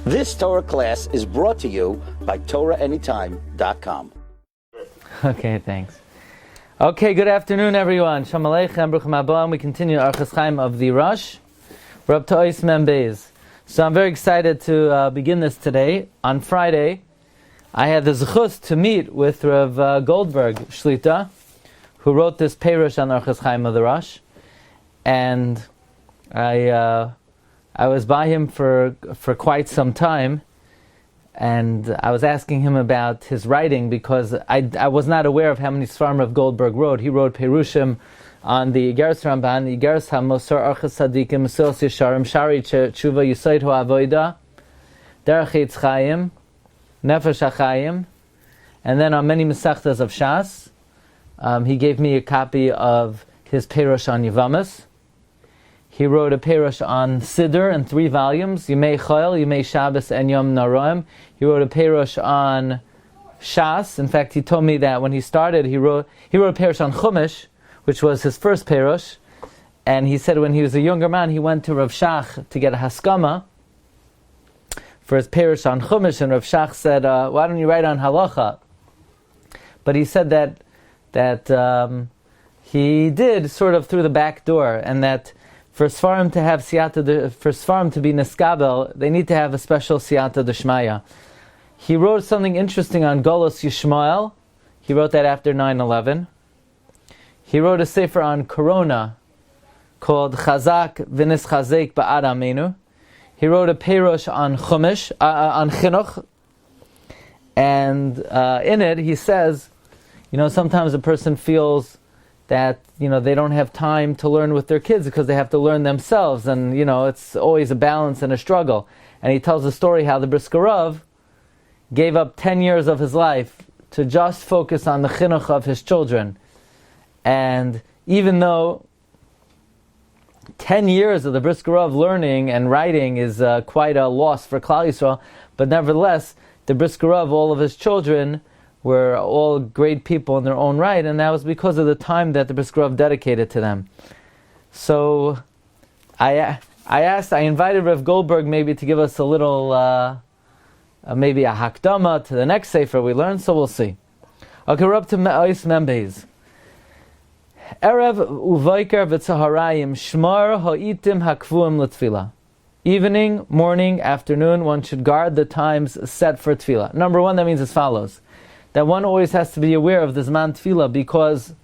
This Torah class is brought to you by TorahAnytime.com. Okay, thanks. Okay, good afternoon, everyone. Shalom Aleichem, Bruchim Haba. We continue Orchos Chaim of the Rosh. We're up to Ois Mem Beis. So I'm very excited to begin this today. On Friday, I had the zechus to meet with Rav Goldberg Shlita, who wrote this Perush on Orchos Chaim of the Rosh, and I was by him for quite some time, and I was asking him about his writing because I was not aware of how many Sfarim Rav Goldberg wrote. He wrote Perushim on the Igeres Ramban, Igeres HaMosar Orchos Tzadikim, Mesilas Yesharim, Shari Tshuva, Yesod HaAvoda, Derech Eitz Chaim, Nefesh HaChaim, and then on many Mesachtas of Shas. He gave me a copy of his Perush on Yevamis. He wrote a Perush on Siddur in 3 volumes, Yemei Chol, Yemei Shabbos, and Yom Naroim. He wrote a Perush on Shas. In fact, he told me that when he started, he wrote a Perush on Chumash, which was his first Perush. And he said when he was a younger man, he went to Rav Shach to get a Haskama for his Perush on Chumash, and Rav Shach said, why don't you write on Halacha? But he said that he did sort of through the back door, and that for Sfarim to have for Sfarim to be Neskabel, they need to have a special Siyata D'Shmaya. He wrote something interesting on Golos Yishmael. He wrote that after 9/11. He wrote a sefer on Corona called Chazak V'nis Chazek Ba'ad Amenu. He wrote a Perush on Chumash, on Chinuch, and in it he says, sometimes a person feels that they don't have time to learn with their kids because they have to learn themselves, and it's always a balance and a struggle. And he tells a story how the Brisker Rav gave up 10 years of his life to just focus on the chinuch of his children. And even though 10 years of the Brisker Rav learning and writing is quite a loss for Klal Yisrael, but nevertheless, the Brisker Rav, all of his children, were all great people in their own right, and that was because of the time that the Brisker Rav dedicated to them. So I invited Rav Goldberg maybe to give us a little, maybe a hakdama to the next sefer we learn, so we'll see. Okay, we're up to Ois Mem Beis. Erev uvaykar v'tzaharayim shmar ha'itim hakvuim l'tfila. Evening, morning, afternoon, one should guard the times set for tefillah. Number one, that means as follows: that one always has to be aware of the Zman Tefillah, because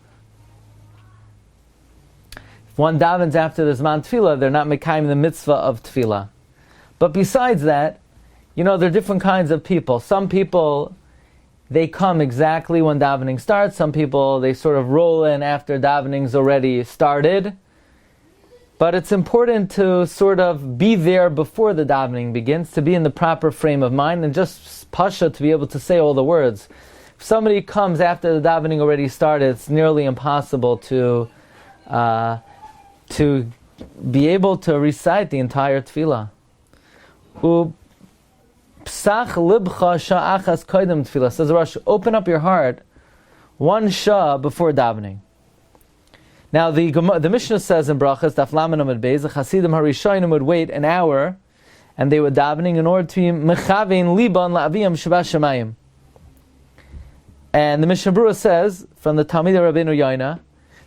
if one davens after the Zman Tefillah, they're not mekayim the mitzvah of Tefillah. But besides that, there are different kinds of people. Some people, they come exactly when davening starts. Some people, they sort of roll in after davening's already started. But it's important to sort of be there before the davening begins, to be in the proper frame of mind, and just pasha to be able to say all the words. If somebody comes after the davening already started, it's nearly impossible to be able to recite the entire tefillah. Psach libcha sha'achas koidem tefillah. Says Rosh, open up your heart one shah before davening. Now the Mishnah says in Brachas, Daf Lamed Amud Beis, the Chasidim Harishonim would wait an hour, and they were davening in order to be mechavein liban la'aviyam shabbat shemayim. And the Mishnah Berurah says, from the Talmidei Rabbeinu Yoina,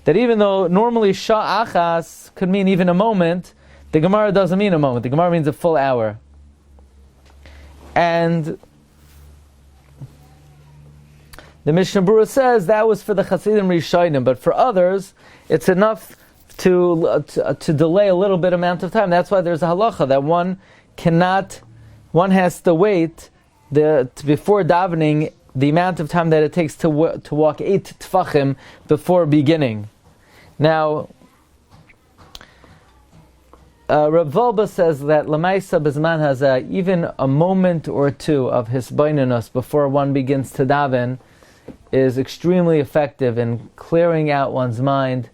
that even though normally shah achas could mean even a moment, the Gemara doesn't mean a moment. The Gemara means a full hour. And the Mishnah Berurah says that was for the Chasidim Rishonim, but for others, it's enough to delay a little bit amount of time. That's why there's a halacha that one has to wait before davening the amount of time that it takes to walk 8 tefachim before beginning. Now, Rav Volba says that Lamaisa Bizman has even a moment or two of hisbainanus before one begins to daven is extremely effective in clearing out one's mind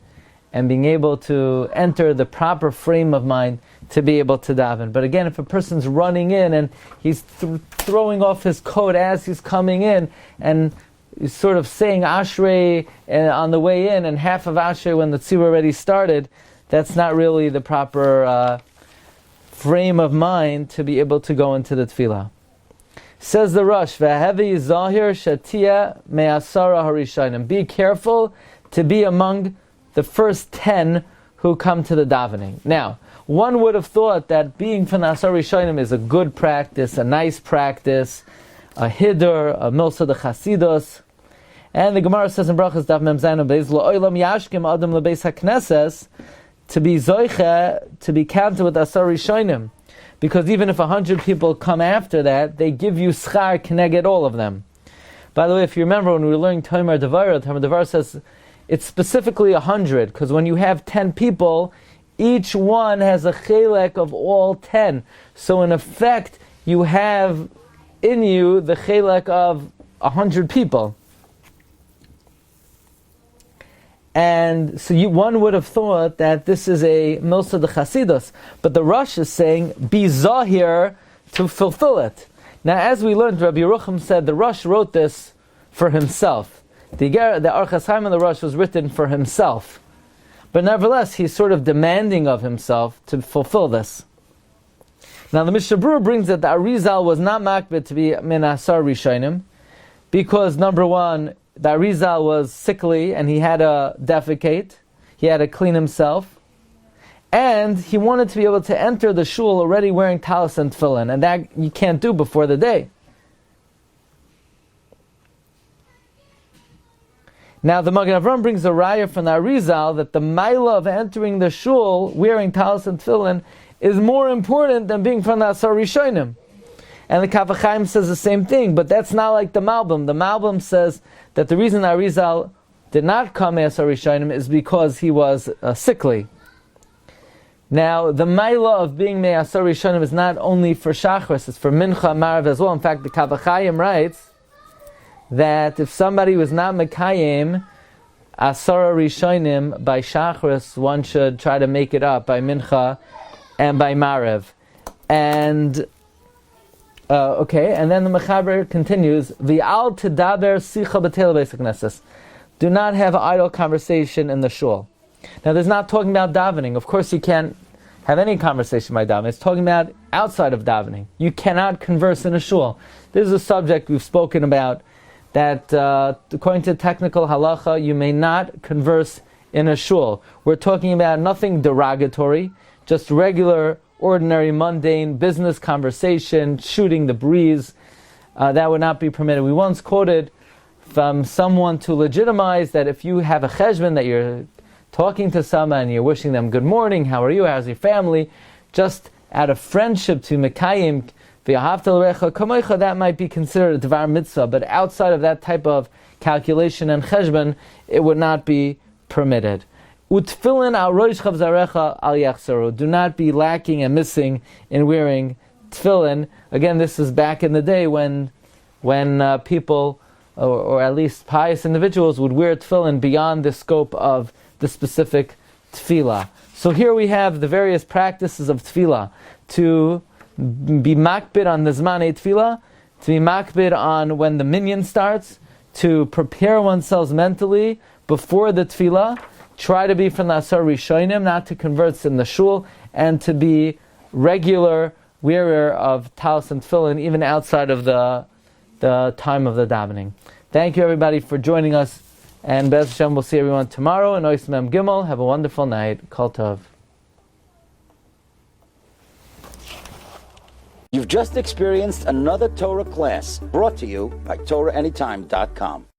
and being able to enter the proper frame of mind to be able to daven. But again, if a person's running in and he's throwing off his coat as he's coming in, and he's sort of saying Ashrei on the way in and half of Ashrei when the tzibur already started, that's not really the proper frame of mind to be able to go into the Tefillah. Says the Rosh, V'hevi zahir shatia me'asara harishayim. Be careful to be among the first 10 who come to the davening. Now, one would have thought that being from the Asar Rishonim is a good practice, a nice practice, a hidur, a milsa de chasidus. And the Gemara says in Brachas Daf Mem Zayin Beis Lo'olam Yashkim Adam LeBeis HaKnesses, to be zoiche, to be counted with Asar Rishonim. Because even if 100 people come after that, they give you schar keneged all of them. By the way, if you remember when we were learning Tamar Devar says it's specifically 100, because when you have 10 people, each one has a chelek of all 10. So in effect, you have in you the chelek of 100 people. And so one would have thought that this is a milsa de chasidus, but the Rosh is saying, be zahir to fulfill it. Now, as we learned, Rabbi Yerucham said the Rosh wrote this for himself. The Orchos Chaim and the Rosh was written for himself. But nevertheless, he's sort of demanding of himself to fulfill this. Now, the Mishnah Berurah brings that the Arizal was not makbid to be min asar rishonim, because number one, the Arizal was sickly and he had to defecate, he had to clean himself, and he wanted to be able to enter the shul already wearing talis and tefillin, and that you can't do before the day. Now the Magen Avraham brings a raya from the Arizal that the maila of entering the shul wearing talis and tefillin is more important than being from the Asar Rishonim. And the Kaf HaChaim says the same thing, but that's not like the Malbim. The Malbim says that the reason Arizal did not come as Asar Rishonim is because he was sickly. Now, the Maila of being Me'asar Rishonim is not only for Shachris, it's for Mincha, Marav as well. In fact, the Kaf HaChaim writes that if somebody was not Mekayim Asar Rishonim by Shachris, one should try to make it up by Mincha and by Marav. And and then the Mechaber continues, V'al tedaber sicha b'tel beis hakneses. Do not have idle conversation in the shul. Now, there's not talking about davening. Of course, you can't have any conversation by davening. It's talking about outside of davening. You cannot converse in a shul. This is a subject we've spoken about, that according to technical halacha, you may not converse in a shul. We're talking about nothing derogatory, just regular, ordinary, mundane business conversation, shooting the breeze. That would not be permitted. We once quoted from someone to legitimize that if you have a cheshbon, that you're talking to someone and you're wishing them good morning, how are you, how's your family, just out of friendship to Mekayim, that might be considered a Dvar Mitzvah, but outside of that type of calculation and cheshbon, it would not be permitted. Utfilin al rosh chavzarecha al yachsaru. Do not be lacking and missing in wearing tefillin. Again, this is back in the day when people, or at least pious individuals, would wear tefillin beyond the scope of the specific tefillah. So here we have the various practices of tefillah. To be makbid on the zmanei tefillah, to be makbid on when the minyan starts, to prepare oneself mentally before the tefillah, try to be from the Asar Rishonim, not to converse in the shul, and to be regular wearer of talis and tefillin, even outside of the time of the davening. Thank you, everybody, for joining us, and Be'ez Hashem, we'll see everyone tomorrow in Ois Mem Gimel. Have a wonderful night. Kol Tov. You've just experienced another Torah class brought to you by TorahAnytime.com.